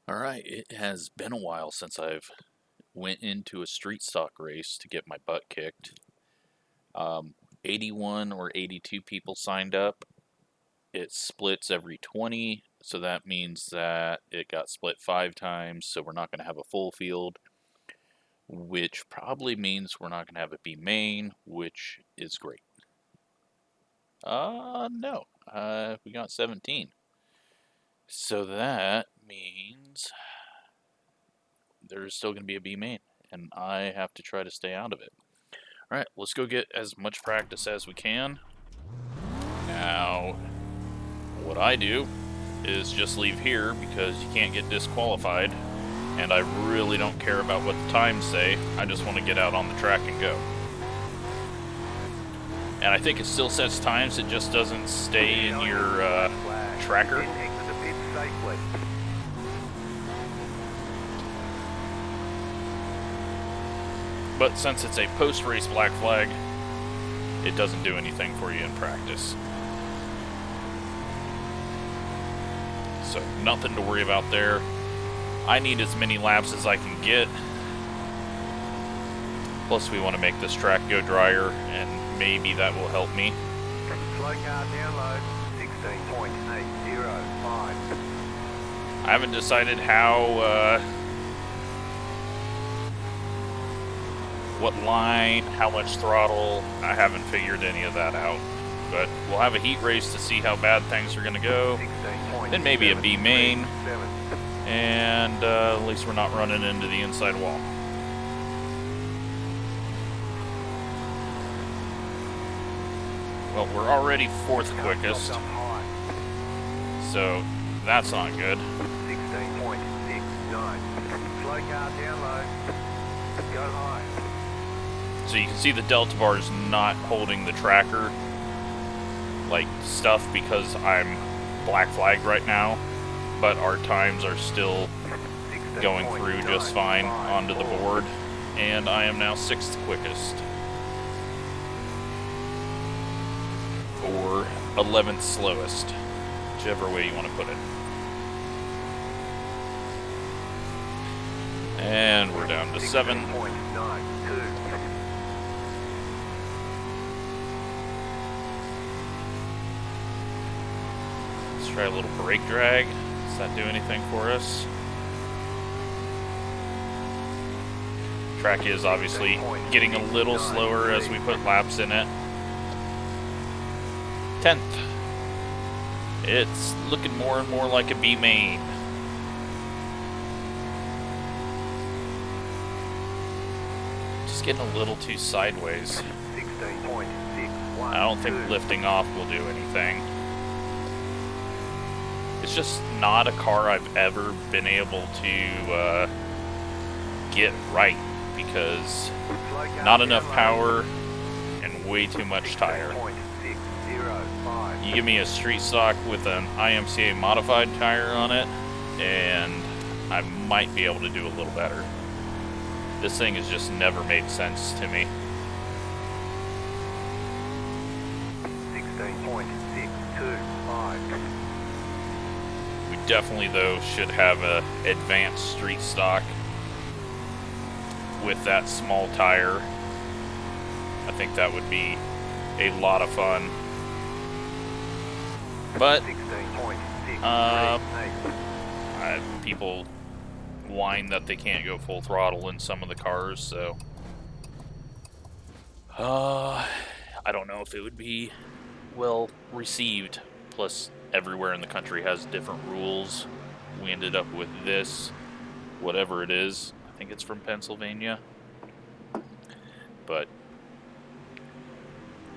Alright, it has been a while since I've went into a street stock race to get my butt kicked. 81 or 82 people signed up. It splits every 20, so that means that it got split 5 times, so we're not going to have a full field, which probably means we're not going to have a B main, which is great. No. We got 17. So that means there's still going to be a B main, and I have to try to stay out of it. Alright, let's go get as much practice as we can. Now, what I do is just leave here because you can't get disqualified, and I really don't care about what the times say. I just want to get out on the track and go. And I think it still sets times, it just doesn't stay in your tracker. But since it's a post-race black flag, it doesn't do anything for you in practice. So nothing to worry about there. I need as many laps as I can get. Plus we want to make this track go drier, and maybe that will help me. Slow car download, 16.805. I haven't decided how, what line, how much throttle. I haven't figured any of that out. But we'll have a heat race to see how bad things are going to go. Then maybe a B main. And at least we're not running into the inside wall. Well, we're already 4th quickest. So that's not good. 16.69. Slow car download. Go high. So you can see the delta bar is not holding the tracker like stuff because I'm black flagged right now, but our times are still going through just fine onto the board, and I am now 6th quickest. Or 11th slowest, whichever way you want to put it. And we're down to 7. Let's try a little brake drag. Does that do anything for us? Track is obviously getting a little slower as we put laps in it. 10th. It's looking more and more like a B main. Just getting a little too sideways. 16.6. I don't think lifting off will do anything. It's just not a car I've ever been able to get right because not enough power and way too much tire. You give me a street stock with an IMCA modified tire on it, and I might be able to do a little better. This thing has just never made sense to me. 16.625. We definitely, though, should have a advanced street stock with that small tire. I think that would be a lot of fun. But people whine that they can't go full throttle in some of the cars, so I don't know if it would be well received. Plus, everywhere in the country has different rules. We ended up with this, whatever it is. I think it's from Pennsylvania. But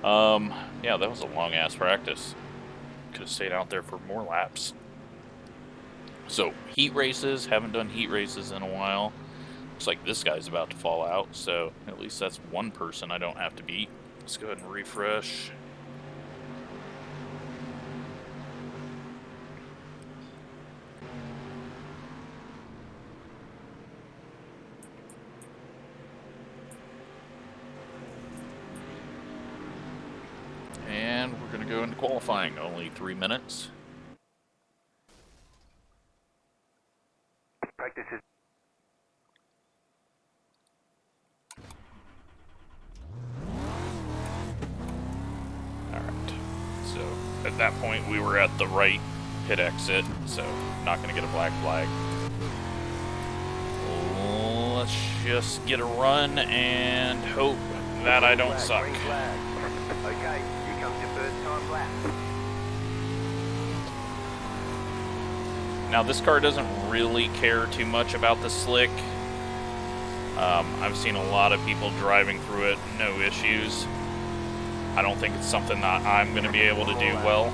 yeah, that was a long ass practice. Could have stayed out there for more laps. So, heat races. Haven't done heat races in a while. Looks like this guy's about to fall out, so at least that's one person I don't have to beat. Let's go ahead and refresh. And we're going to go into qualifying. Only 3 minutes. like this is... Alright. So, at that point, we were at the right pit exit, so not going to get a black flag. Let's just get a run and hope that I don't suck. Green flag. Okay, here comes your first time lap. Now, this car doesn't really care too much about the slick. I've seen a lot of people driving through it, no issues. I don't think it's something that I'm going to be able to do well.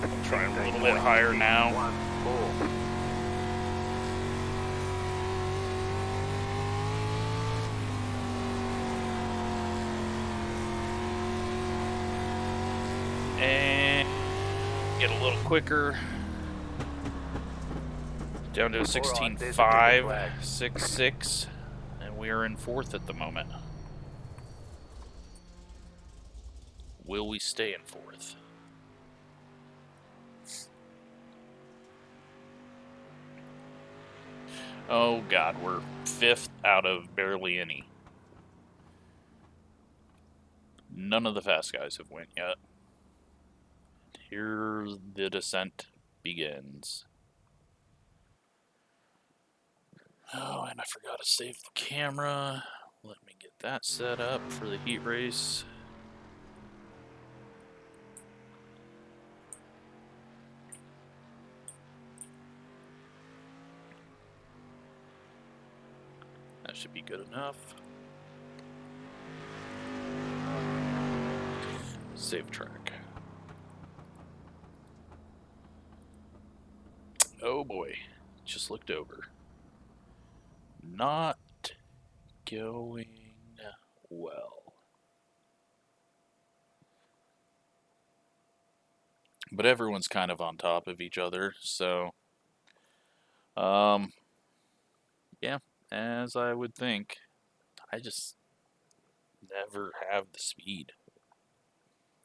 I'm trying a little bit higher now. 1-4. And get a little quicker. Down to a 16.566, and we are in 4th at the moment. Will we stay in 4th? Oh God, we're 5th out of barely any. None of the fast guys have went yet. Here the descent begins. Oh, and I forgot to save the camera. Let me get that set up for the heat race. That should be good enough. Save track. Oh boy, just looked over. Not going well. But everyone's kind of on top of each other, so yeah, as I would think. I just never have the speed.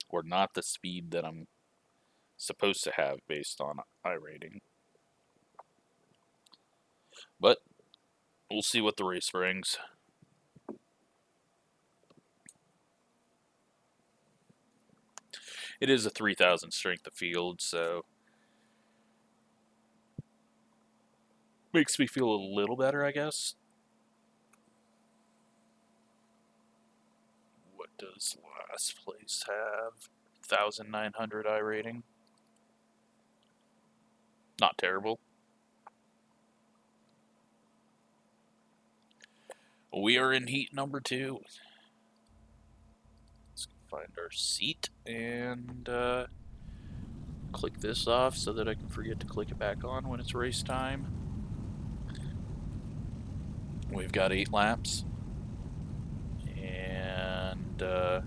Or not the speed that I'm supposed to have based on iRating. But we'll see what the race brings. It is a 3,000 strength of field, so makes me feel a little better, I guess. What does last place have? 1,900 iRating. Not terrible. We are in heat number 2. Let's find our seat and click this off so that I can forget to click it back on when it's race time. We've got 8 laps. And how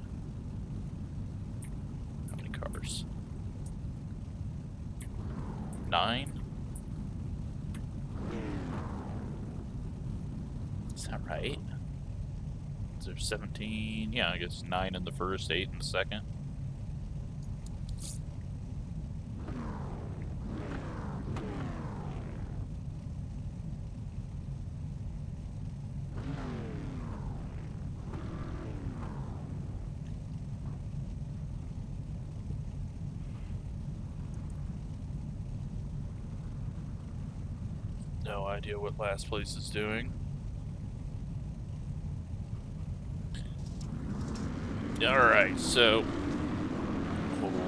many cars? 9? Is that right? Is there 17? Yeah, I guess 9 in the first, 8 in the second. No idea what last place is doing. Alright, so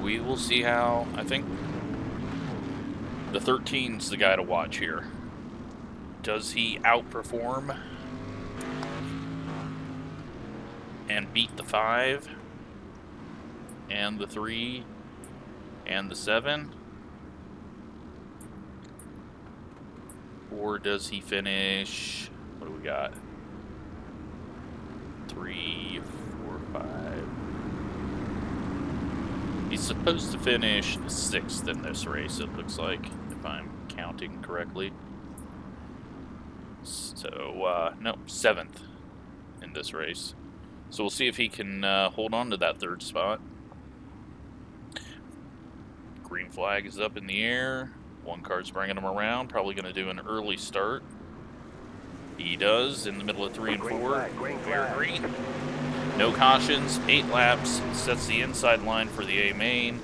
we will see how. I think the 13's the guy to watch here. Does he outperform and beat the 5 and the 3 and the 7? Or does he finish, what do we got? 3, 4, 5. He's supposed to finish 6th in this race, it looks like, if I'm counting correctly. So, no, 7th in this race. So we'll see if he can hold on to that 3rd spot. Green flag is up in the air. One car's bringing him around, probably going to do an early start. He does, in the middle of 3 and 4. Fair green. No cautions, 8 laps, sets the inside line for the A main.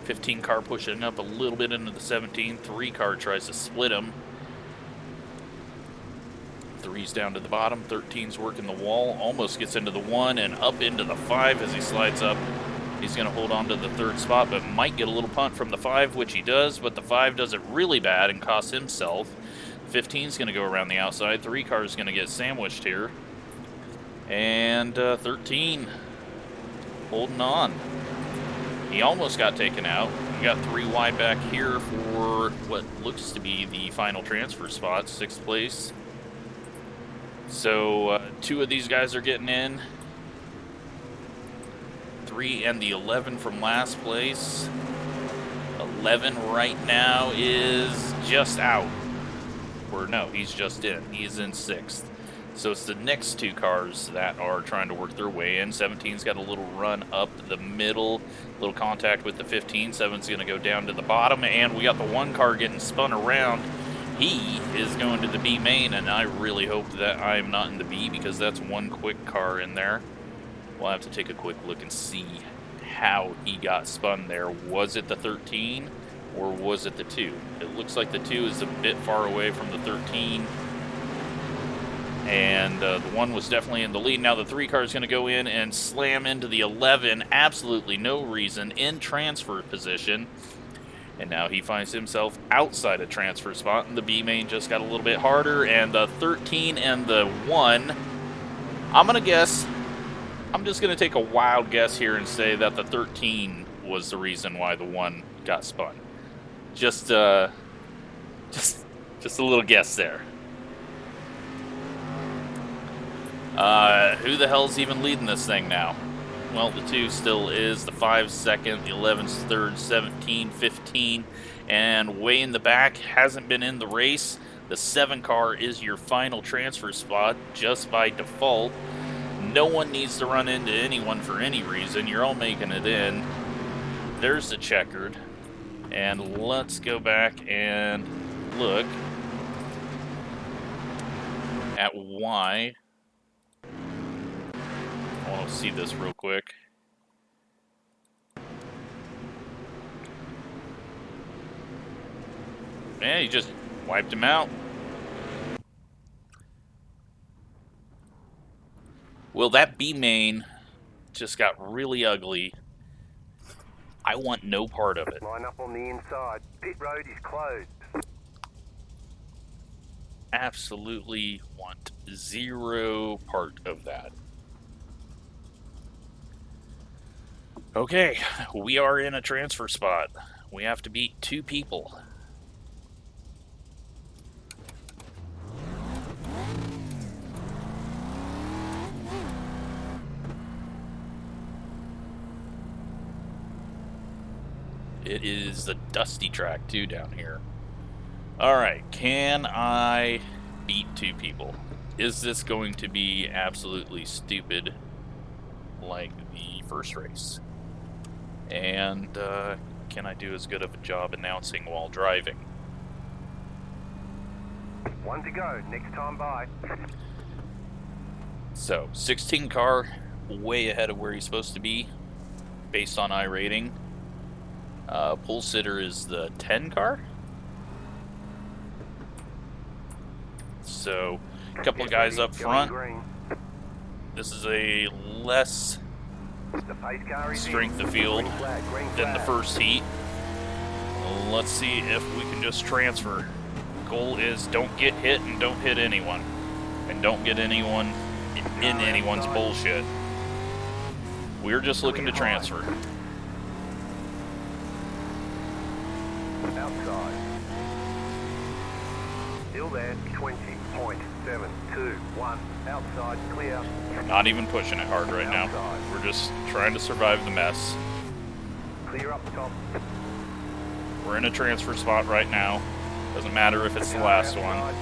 15 car pushing up a little bit into the 17. 3 car tries to split him. 3's down to the bottom. 13's working the wall. Almost gets into the 1 and up into the 5 as he slides up. He's going to hold on to the 3rd spot, but might get a little punt from the 5, which he does, but the 5 does it really bad and costs himself. 15's going to go around the outside. 3 cars going to get sandwiched here. And 13 holding on. He almost got taken out. We got 3 wide back here for what looks to be the final transfer spot, 6th place. So 2 of these guys are getting in. 3 and the 11 from last place. 11 right now is just out. Or no, he's just in. He's in 6th. So it's the next 2 cars that are trying to work their way in. 17's got a little run up the middle, little contact with the 15. 7's going to go down to the bottom, and we got the 1 car getting spun around. He is going to the B main, and I really hope that I'm not in the B because that's 1 quick car in there. We'll have to take a quick look and see how he got spun there. Was it the 13 or was it the 2? It looks like the 2 is a bit far away from the 13. And the 1 was definitely in the lead. Now the 3 car is going to go in and slam into the 11. Absolutely no reason, in transfer position. And now he finds himself outside a transfer spot. And the B main just got a little bit harder. And the 13 and the 1, I'm going to guess, I'm just going to take a wild guess here and say that the 13 was the reason why the 1 got spun. Just a little guess there. Who the hell's even leading this thing now? Well, the 2 still is, the 5's second, the 11's third, 17, 15, and way in the back, hasn't been in the race. The 7 car is your final transfer spot just by default. No one needs to run into anyone for any reason. You're all making it in. There's the checkered. And let's go back and look at why. I want to see this real quick. Man, he just wiped him out. Well, that B main just got really ugly. I want no part of it. Line up on the inside. Pit road is closed. Absolutely want 0 part of that. Okay, we are in a transfer spot. We have to beat 2 people. It is the dusty track too down here. Alright, can I beat 2 people? Is this going to be absolutely stupid like the first race? And can I do as good of a job announcing while driving? 1 to go, next time by. So, 16 car, way ahead of where he's supposed to be, based on iRating. Pole sitter is the 10 car. So, a couple of guys up front. This is a less strength of field than the first heat. Let's see if we can just transfer. Goal is don't get hit and don't hit anyone. And don't get anyone in anyone's bullshit. We're just looking to transfer. Outside. Still there, 20.721. Outside, clear. Not even pushing it hard right now. We're just trying to survive the mess. Clear up top. We're in a transfer spot right now. Doesn't matter if it's the last one.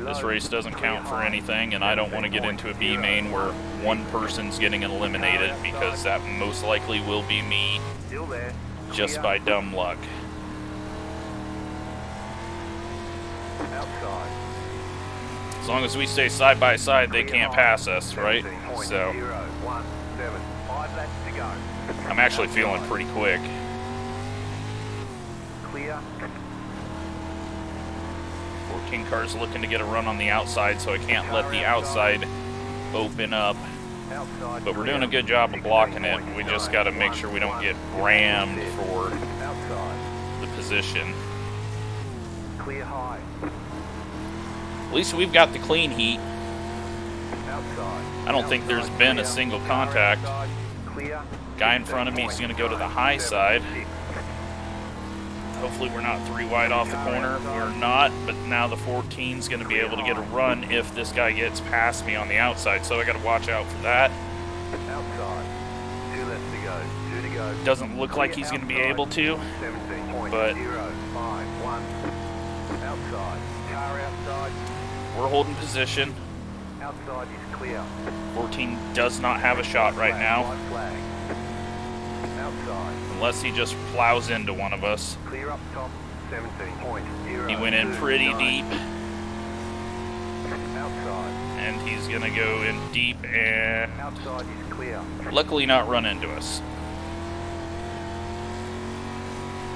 This race doesn't count for anything, and I don't want to get into a B main where 1 person's getting eliminated, because that most likely will be me. Still there. just by dumb luck. Outside. As long as we stay side by side, they can't pass us, right? So 17.017. 5 laps to go. I'm actually feeling pretty quick. Clear. 14 cars looking to get a run on the outside, so I can't let the outside open up. Outside. But we're doing a good job of blocking it. We just got to make sure we don't get rammed for Outside. the position. Clear high. At least we've got the clean heat. Outside. I don't think there's been a single contact. Clear. Guy in front of me is going to go to the high side. Hopefully we're not 3 wide off the corner. We're not, but now the 14 is going to be able to get a run if this guy gets past me on the outside, so I got to watch out for that. Outside. 2 left to go. 2 to go. Doesn't look like he's going to be able to, 17.051. but Outside. Car outside. we're holding position. Outside is clear. 14 does not have a shot right now, White flag. Outside. unless he just plows into one of us. Clear up top. 17.0. He went in pretty deep, Outside. and he's going to go in deep and Outside is clear. luckily not run into us.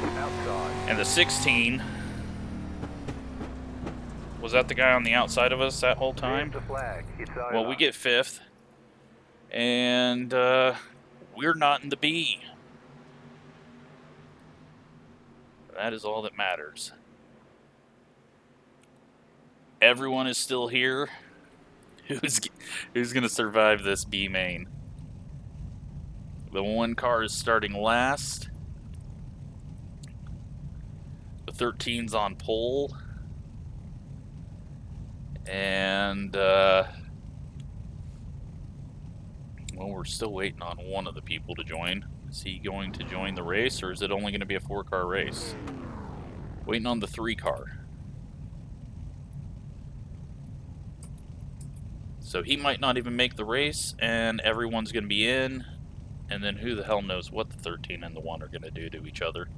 Outside. And the 16, was that the guy on the outside of us that whole time? There's the flag. It's over. Well, we get 5th, and we're not in the B. That is all that matters. Everyone is still here. Who's going to survive this B main? The 1 car is starting last. The 13's on pole. And, well, we're still waiting on one of the people to join. Is he going to join the race, or is it only going to be a 4-car race? Waiting on the 3-car. So he might not even make the race, and everyone's going to be in. And then who the hell knows what the 13 and the 1 are going to do to each other.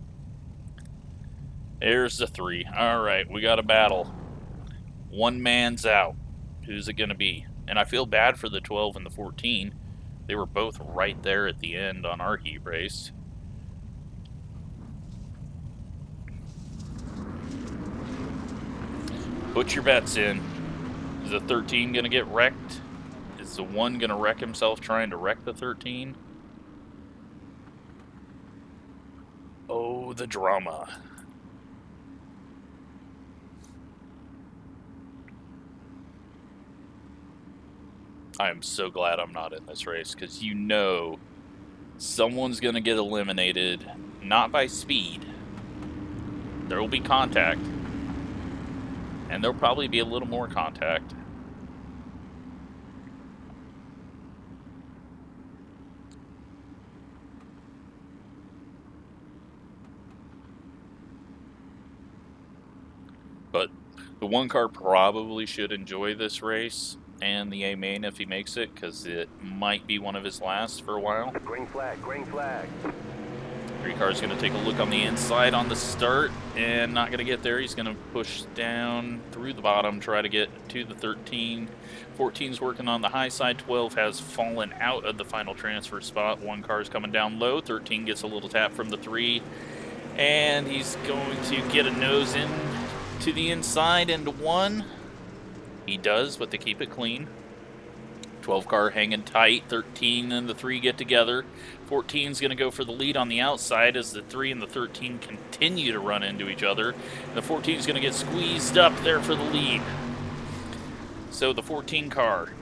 There's the 3. Alright, we got a battle. 1 man's out. Who's it going to be? And I feel bad for the 12 and the 14. They were both right there at the end on our heat race. Put your bets in. Is the 13 going to get wrecked? Is the 1 going to wreck himself trying to wreck the 13? Oh, the drama. I am so glad I'm not in this race, because you know someone's going to get eliminated, not by speed. There will be contact, and there'll probably be a little more contact. But the 1 car probably should enjoy this race and the A main if he makes it, because it might be one of his last for a while. Green flag. Green flag. 3 car's going to take a look on the inside on the start, and not going to get there. He's going to push down through the bottom, try to get to the 13. 14's working on the high side. 12 has fallen out of the final transfer spot. 1 car's coming down low. 13 gets a little tap from the 3, and he's going to get a nose in to the inside into 1. He does, but they keep it clean. 12 car hanging tight. 13 and the 3 get together. 14's going to go for the lead on the outside as the 3 and the 13 continue to run into each other. And the 14's going to get squeezed up there for the lead. So the 14 car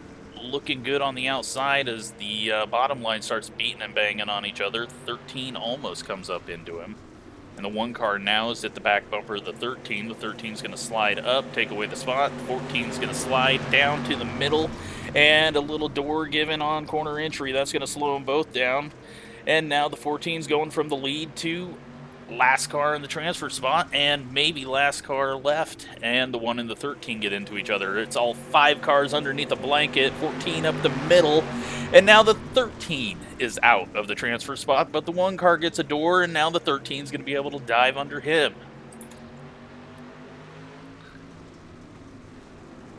looking good on the outside as the bottom line starts beating and banging on each other. 13 almost comes up into him. And the 1 car now is at the back bumper of the 13. The 13's going to slide up, take away the spot. The 14's going to slide down to the middle. And a little door given on corner entry. That's going to slow them both down. And now the 14's going from the lead to last car in the transfer spot and maybe last car left and the one in the 13 get into each other. It's all 5 cars underneath a blanket, 14 up the middle, and now the 13 is out of the transfer spot, but the 1 car gets a door, and now the 13 is going to be able to dive under him.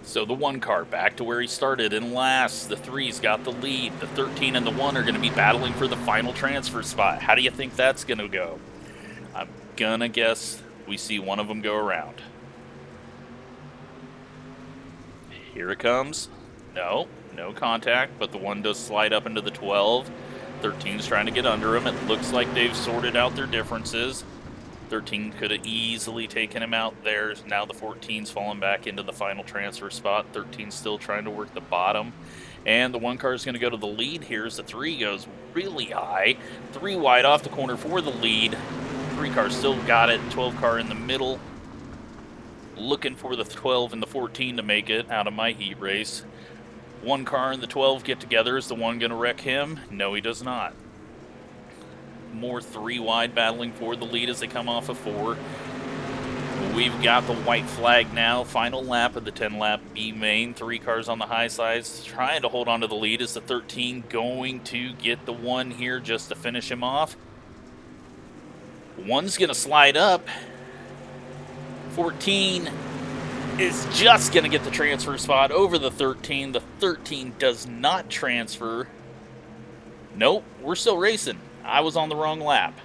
So the 1 car back to where he started in last. The 3's got the lead. The 13 and the 1 are going to be battling for the final transfer spot. How do you think that's going to go? I'm gonna guess we see one of them go around. Here it comes. No contact, but the 1 does slide up into the 12. 13's trying to get under him. It looks like they've sorted out their differences. 13 could have easily taken him out there. Now the 14's falling back into the final transfer spot. 13's still trying to work the bottom. And the 1 car is going to go to the lead here as the 3 goes really high. 3 wide off the corner for the lead. 3 cars still got it. 12 car in the middle. Looking for the 12 and the 14 to make it out of my heat race. 1 car and the 12 get together. Is the 1 going to wreck him? No, he does not. More 3 wide battling for the lead as they come off of 4. We've got the white flag now. Final lap of the 10-lap B main. 3 cars on the high sides trying to hold on to the lead. Is the 13 going to get the 1 here just to finish him off? 1's going to slide up. 14 is just going to get the transfer spot over the 13. The 13 does not transfer. Nope, we're still racing. I was on the wrong lap.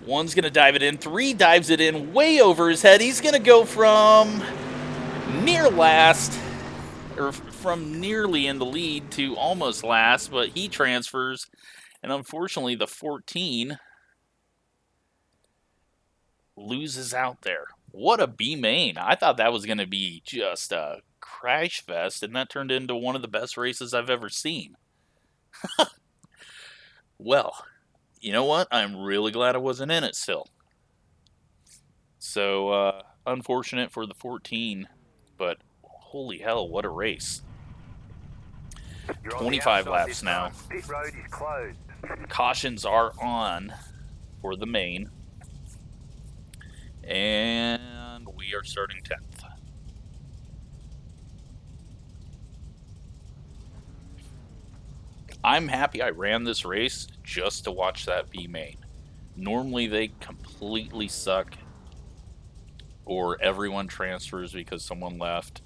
1's going to dive it in. 3 dives it in way over his head. He's going to go from near last, or from nearly in the lead to almost last, but he transfers. And unfortunately, the 14 loses out there. What a B main. I thought that was going to be just a crash fest, and that turned into one of the best races I've ever seen. Well, you know what? I'm really glad I wasn't in it still. So, unfortunate for the 14, but holy hell, what a race. 25 laps now. Pit road is closed. Cautions are on for the main. And we are starting 10th. I'm happy I ran this race just to watch that B main. Normally they completely suck, or everyone transfers because someone left.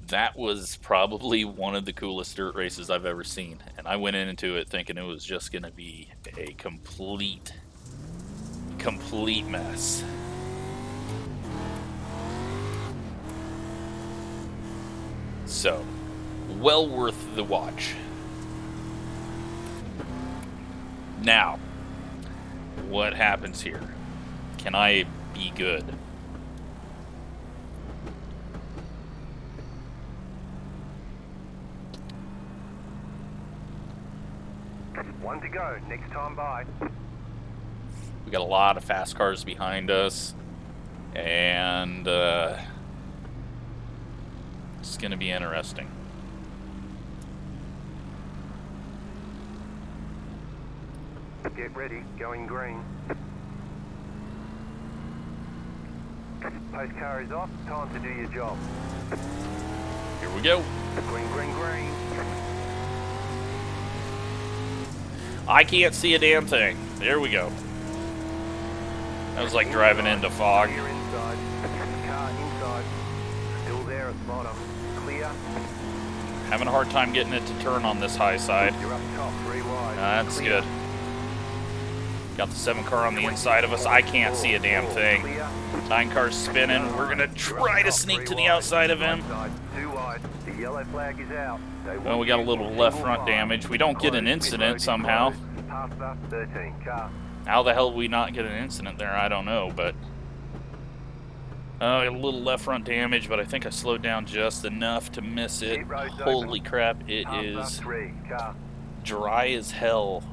That was probably one of the coolest dirt races I've ever seen, and I went into it thinking it was just going to be a complete mess. So, well worth the watch. Now, what happens here? Can I be good? One to go, next time by. We got a lot of fast cars behind us, and it's going to be interesting. Get ready, going green. Post car is off, time to do your job. Here we go. Green, green, green. I can't see a damn thing. There we go. That was like driving into fog. Clear inside. Car inside. Still there at the bottom. Clear. Having a hard time getting it to turn on this high side. You're up top, 3 wide. That's Clear. good. Got the 7 car on the inside of us. I can't see a damn thing. Clear. 9 cars spinning. We're going to try to sneak to the outside of him. 2 wide. The yellow flag is out. Well, we got a little left front damage. We don't get an incident somehow. Past the 13 car. How the hell did we not get an incident there? I don't know, but... I got a little left front damage, but I think I slowed down just enough to miss it. Holy crap, it is dry as hell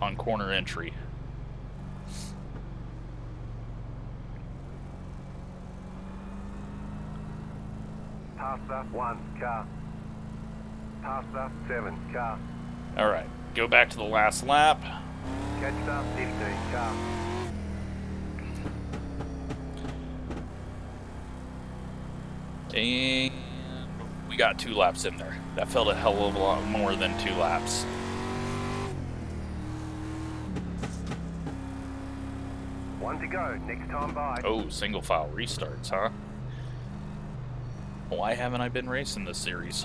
on corner entry. Past the 1 car. Past the 7 car. Alright, go back to the last lap. Catch up 15 car. And we got 2 laps in there. That felt a hell of a lot more than 2 laps. One to go, next time by. Oh, single file restarts, huh? Why haven't I been racing this series?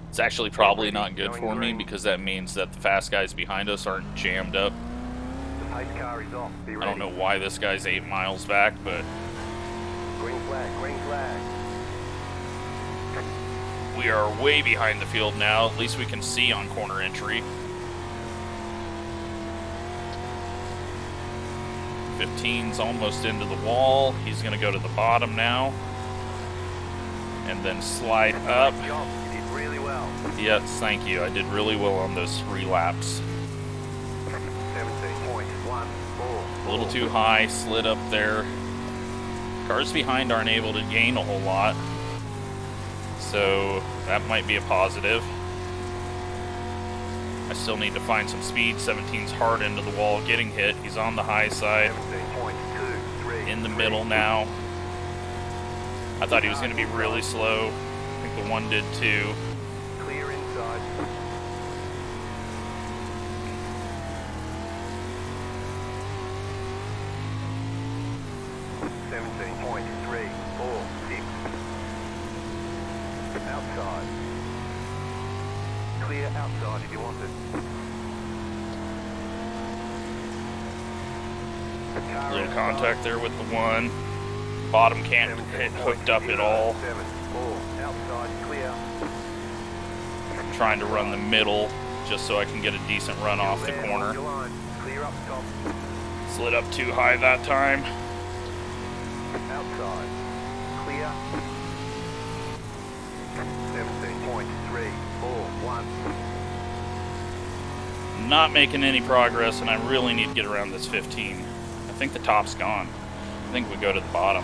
It's actually probably not good for me because that means that the fast guys behind us aren't jammed up. The pace car is off. Be ready. I don't know why this guy's 8 miles back, but Green flag, green flag. we are way behind the field now. At least we can see on corner entry. 15's almost into the wall. He's going to go to the bottom now. And then slide up. Great job. You did really well. Yes, thank you. I did really well on those 3 laps. 17.14. A little too high, slid up there. Cars behind aren't able to gain a whole lot. So that might be a positive. I still need to find some speed. 17's hard into the wall, getting hit. He's on the high side. 17.23. In the middle now. I thought he was going to be really slow. I think the 1 did too. Clear inside. Outside. Clear outside if you want it. A little contact there with the 1. Bottom can't hit hooked up at all. 7-4. Outside clear. I'm trying to run the middle just so I can get a decent run off the corner. Clear up top. Slid up too high that time. Outside. Clear. 17.341. Not making any progress, and I really need to get around this 15. I think the top's gone. I think we go to the bottom.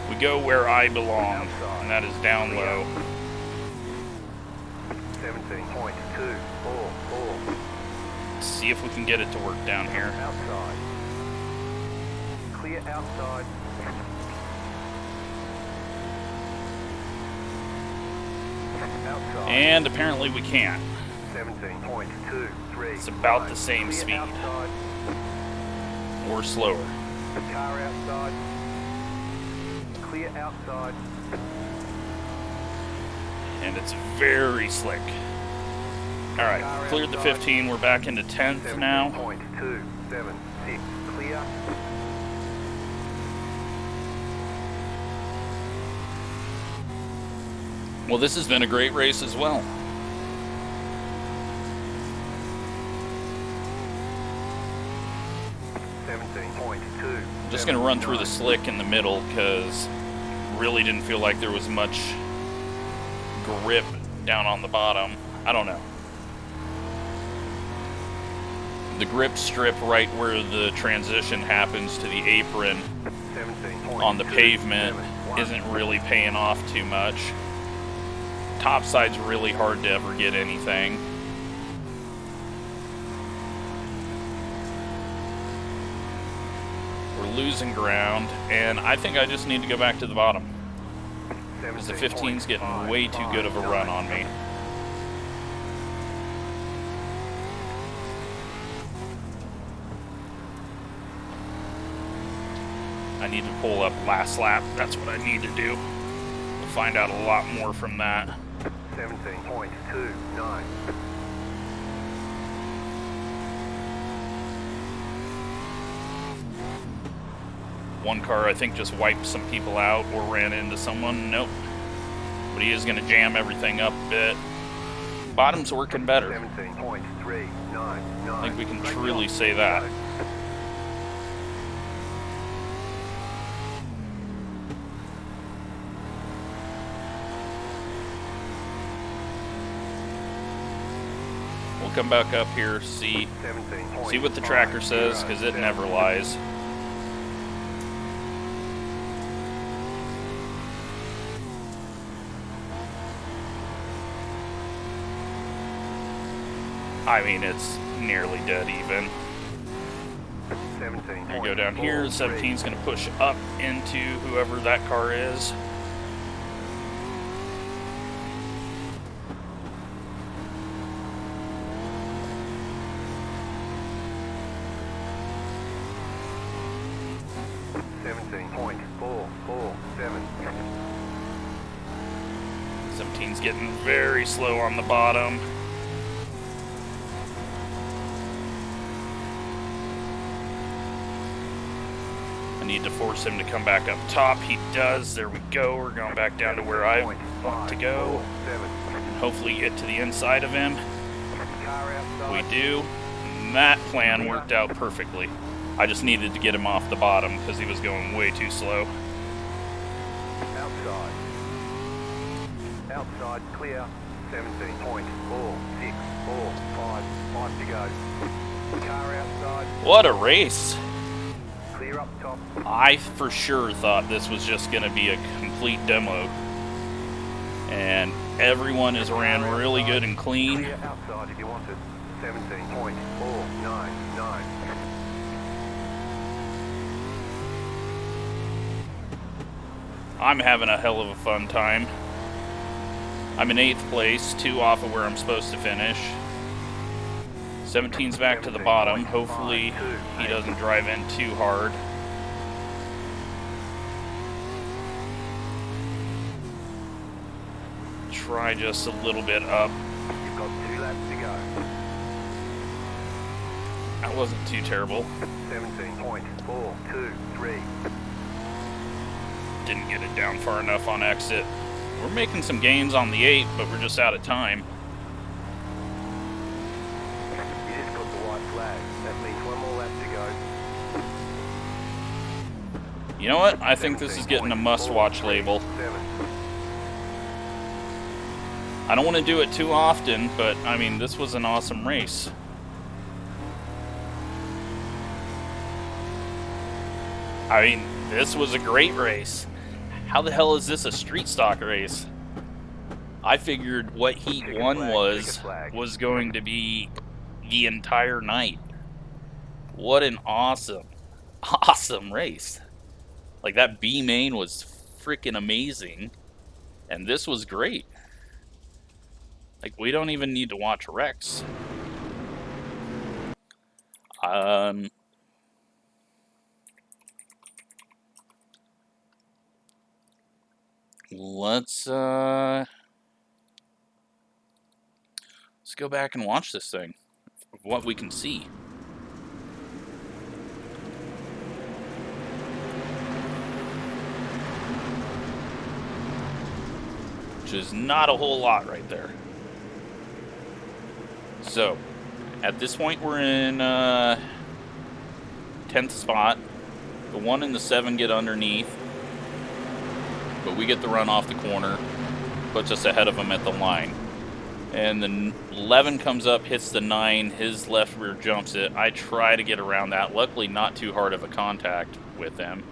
We go where I belong, and that is down low. 17.244. Let's see if we can get it to work down here. Outside. Clear outside. Outside. And apparently we can't. 17.23. It's about the same Clear speed. outside. Or slower. Car outside. Clear outside. And it's very slick. Alright, cleared the 15. We're back into 10th now. 17.276. Clear. Well, this has been a great race as well. I'm just going to run through the slick in the middle because really didn't feel like there was much grip down on the bottom. I don't know. The grip strip right where the transition happens to the apron on the pavement isn't really paying off too much. Topside's really hard to ever get anything. We're losing ground, and I think I just need to go back to the bottom. Because the 15's getting way too good of a run on me. I need to pull up last lap. That's what I need to do. We'll find out a lot more from that. 17.29. One car, I think, just wiped some people out or ran into someone. Nope. But he is going to jam everything up a bit. Bottom's working better. 17.399. I think we can truly say that. We'll come back up here, see what the tracker says, because it never lies. I mean, it's nearly dead even. 17. There you go down here. 17's going to push up into whoever that car is. .447. 17's getting very slow on the bottom. I need to force him to come back up top. He does. There we go. We're going back down to where I want to go. And hopefully get to the inside of him. We do. And that plan worked out perfectly. I just needed to get him off the bottom because he was going way too slow. Outside. Outside, clear. 17.4645. 5 to go. Car outside. What a race. Clear up top. I for sure thought this was just going to be a complete demo. And everyone has ran really good and clean. Clear outside if you want it. 17.499. I'm having a hell of a fun time. I'm in 8th place, 2 off of where I'm supposed to finish. 17's back to the bottom. Hopefully he doesn't drive in too hard. Try just a little bit up. You've got 2 laps to go. That wasn't too terrible. 17.423. Didn't get it down far enough on exit. We're making some gains on the 8, but we're just out of time. You just got the white flag. That means 1 more lap to go. You know what? I think this is getting a must-watch label. I don't want to do it too often, but I mean, this was an awesome race. I mean, this was a great race. How the hell is this a street stock race? I figured what Heat 1 was going to be the entire night. What an awesome race. Like, that B main was freaking amazing, and this was great. Like, we don't even need to watch Rex. Let's go back and watch this thing, what we can see. Which is not a whole lot right there. So, at this point we're in 10th spot. The 1 and the 7 get underneath, but we get the run off the corner, puts us ahead of them at the line. And the 11 comes up, hits the 9, his left rear jumps it. I try to get around that, luckily not too hard of a contact with them.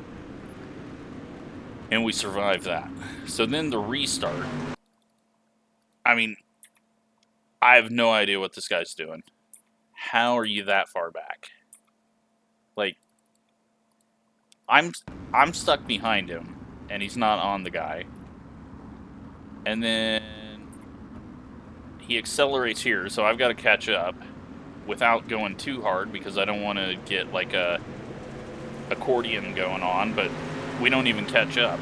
And we survive that. So then the restart. I mean, I have no idea what this guy's doing. How are you that far back? Like, I'm stuck behind him, and he's not on the guy. And then he accelerates here, so I've got to catch up without going too hard because I don't want to get like a accordion going on, but we don't even catch up.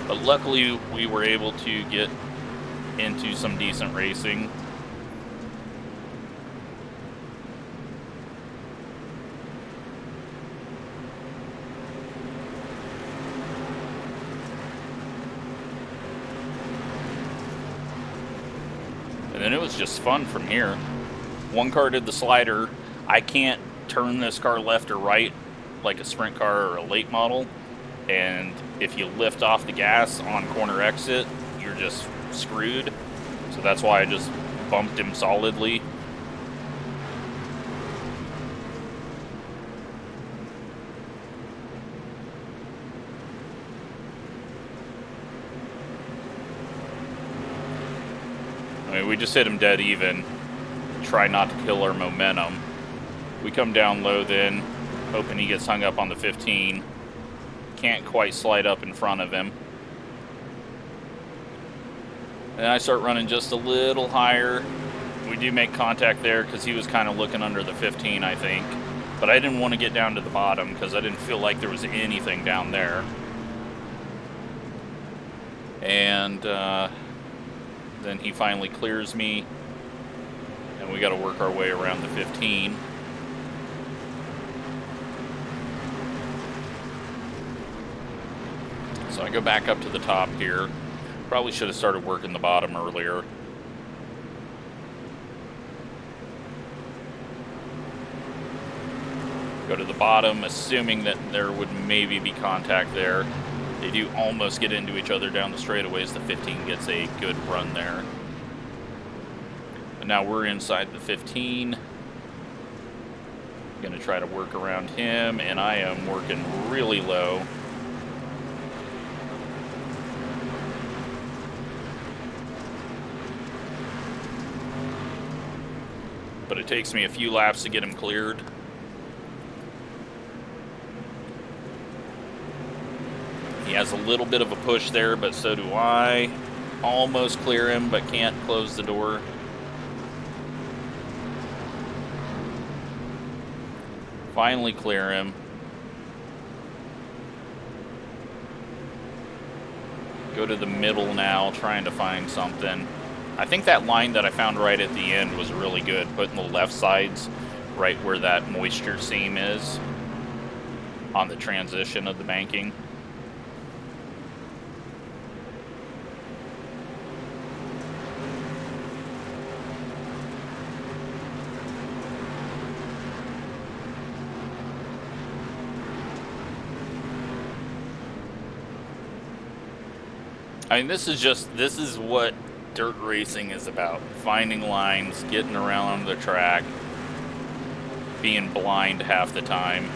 But luckily we were able to get into some decent racing. And then it was just fun from here. One car did the slider. I can't turn this car left or right like a sprint car or a late model. And if you lift off the gas on corner exit, you're just screwed. So that's why I just bumped him solidly. mean, we just hit him dead even. Try not to kill our momentum. We come down low then, hoping he gets hung up on the 15. Can't quite slide up in front of him. And I start running just a little higher. We do make contact there because he was kind of looking under the 15, I think. But I didn't want to get down to the bottom because I didn't feel like there was anything down there. And then he finally clears me. And we got to work our way around the 15. So I go back up to the top here. Probably should have started working the bottom earlier. Go to the bottom, assuming that there would maybe be contact there. They do almost get into each other down the straightaways. The 15 gets a good run there. But now we're inside the 15. Gonna try to work around him, and I am working really low. But it takes me a few laps to get him cleared. He has a little bit of a push there, but so do I. Almost clear him, but can't close the door. Finally clear him. Go to the middle now, trying to find something. I think that line that I found right at the end was really good, putting the left sides right where that moisture seam is on the transition of the banking. I mean, this is what dirt racing is about. Finding lines, getting around the track, being blind half the time.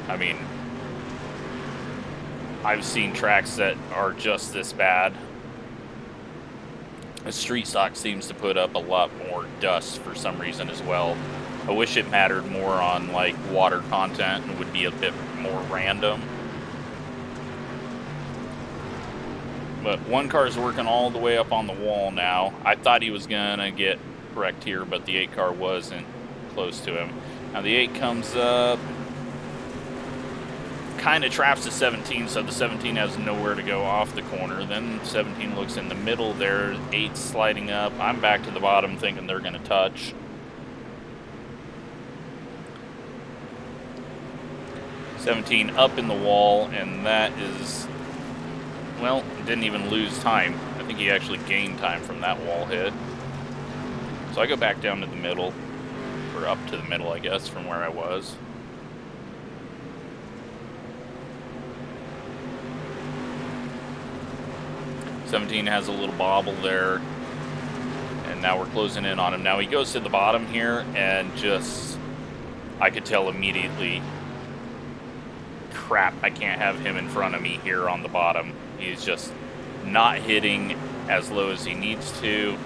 I mean, I've seen tracks that are just this bad. The street stock seems to put up a lot more dust for some reason as well. I wish it mattered more on like water content and would be a bit more random. But one car's working all the way up on the wall now. I thought he was gonna get wrecked here, but the 8 car wasn't close to him. Now the 8 comes up, kind of traps the 17, so the 17 has nowhere to go off the corner. Then 17 looks in the middle there, 8's sliding up. I'm back to the bottom thinking they're gonna touch. '17 up in the wall, and that is, well, didn't even lose time. I think he actually gained time from that wall hit. So I go back down to the middle, or up to the middle, I guess, from where I was. '17 has a little bobble there, and now we're closing in on him. Now he goes to the bottom here, and just, I could tell immediately, crap, I can't have him in front of me here on the bottom. He's just not hitting as low as he needs to.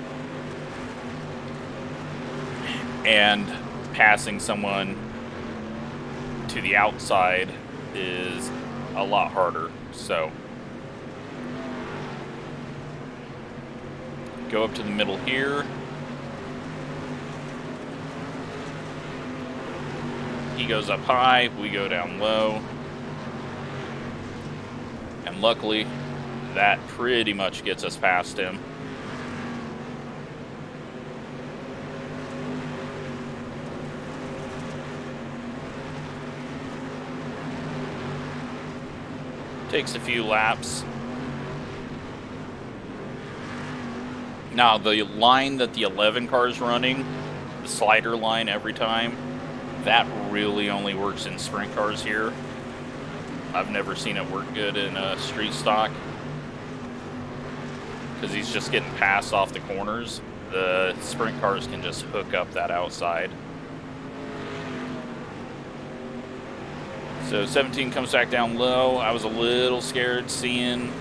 And passing someone to the outside is a lot harder. So go up to the middle here. He goes up high, we go down low. And luckily, that pretty much gets us past him. Takes a few laps. Now, the line that the 11 car is running, the slider line every time, that really only works in sprint cars here. I've never seen it work good in a street stock because he's just getting passed off the corners. The sprint cars can just hook up that outside. So 17 comes back down low. I was a little scared seeing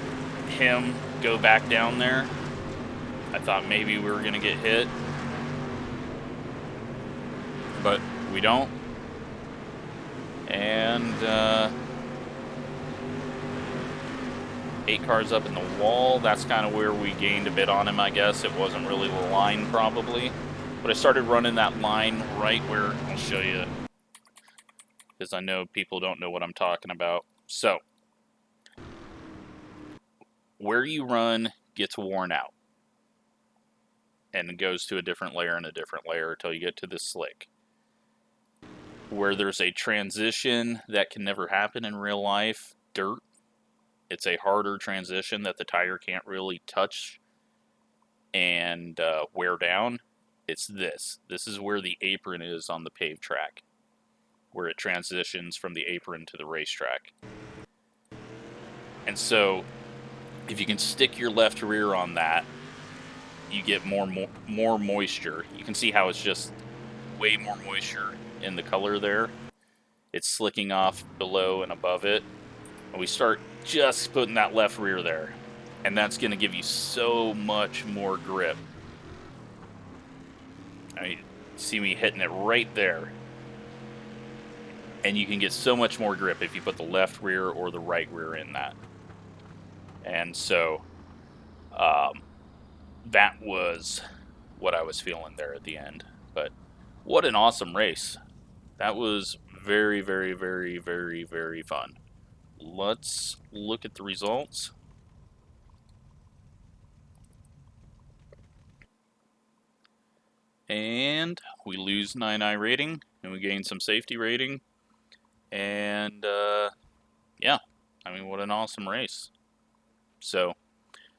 him go back down there. I thought maybe we were going to get hit, but we don't. And 8 cars up in the wall. That's kind of where we gained a bit on him, I guess. It wasn't really the line, probably. But I started running that line right where, I'll show you, because I know people don't know what I'm talking about. So, where you run gets worn out. And it goes to a different layer and a different layer until you get to this slick. Where there's a transition that can never happen in real life, dirt. It's a harder transition that the tire can't really touch and wear down. It's this. This is where the apron is on the paved track, where it transitions from the apron to the racetrack. And so, if you can stick your left rear on that, you get more moisture. You can see how it's just way more moisture in the color there. It's slicking off below and above it. And we start just putting that left rear there. And that's going to give you so much more grip. I mean, see me hitting it right there. And you can get so much more grip if you put the left rear or the right rear in that. And so, that was what I was feeling there at the end. But what an awesome race. That was very, very, very, very, very fun. Let's look at the results. And we lose 9 iRating, and we gain some safety rating. And, yeah, I mean, what an awesome race. So,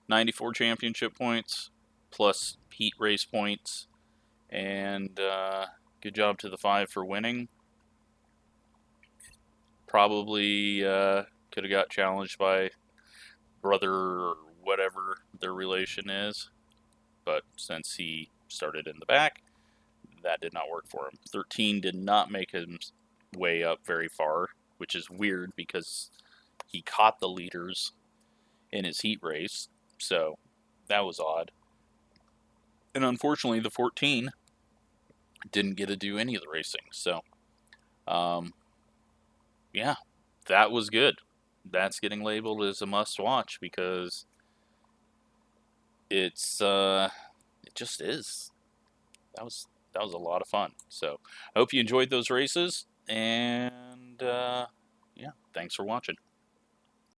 94 championship points, plus heat race points, and good job to the 5 for winning. Probably could have got challenged by brother or whatever their relation is, but since he started in the back, that did not work for him. 13 did not make him way up very far, which is weird because he caught the leaders in his heat race, so that was odd. And unfortunately, the 14 didn't get to do any of the racing, so yeah, that was good. That's getting labeled as a must-watch because it's it just is. That was a lot of fun. So I hope you enjoyed those races, and yeah, thanks for watching.